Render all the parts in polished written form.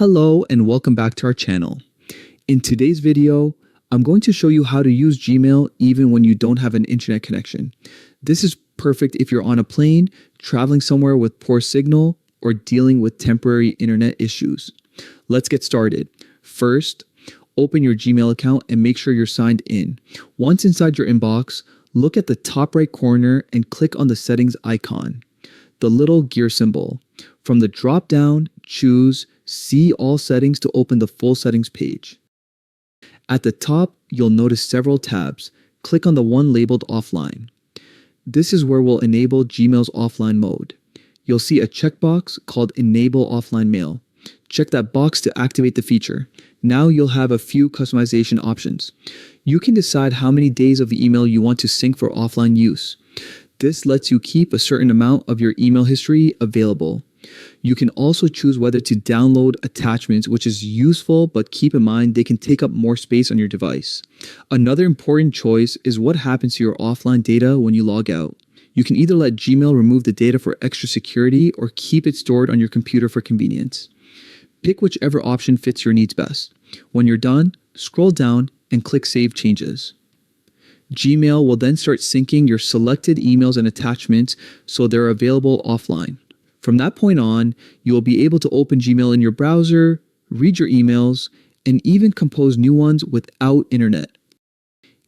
Hello and welcome back to our channel. In today's video, I'm going to show you how to use Gmail even when you don't have an internet connection. This is perfect if you're on a plane, traveling somewhere with poor signal, or dealing with temporary internet issues. Let's get started. First, open your Gmail account and make sure you're signed in. Once inside your inbox, look at the top right corner and click on the settings icon, the little gear symbol. From the drop down, choose See All Settings to open the full settings page. At the top, you'll notice several tabs. Click on the one labeled Offline. This is where we'll enable Gmail's offline mode. You'll see a checkbox called Enable Offline Mail. Check that box to activate the feature. Now you'll have a few customization options. You can decide how many days of the email you want to sync for offline use. This lets you keep a certain amount of your email history available. You can also choose whether to download attachments, which is useful, but keep in mind they can take up more space on your device. Another important choice is what happens to your offline data when you log out. You can either let Gmail remove the data for extra security or keep it stored on your computer for convenience. Pick whichever option fits your needs best. When you're done, scroll down and click Save Changes. Gmail will then start syncing your selected emails and attachments so they're available offline. From that point on, you will be able to open Gmail in your browser, read your emails, and even compose new ones without internet.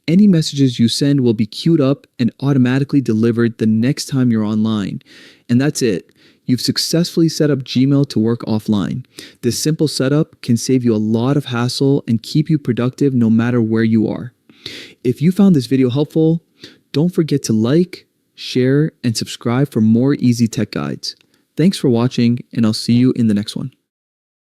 Any messages you send will be queued up and automatically delivered the next time you're online. And that's it. You've successfully set up Gmail to work offline. This simple setup can save you a lot of hassle and keep you productive no matter where you are. If you found this video helpful, don't forget to like, share, and subscribe for more easy tech guides. Thanks for watching, and I'll see you in the next one.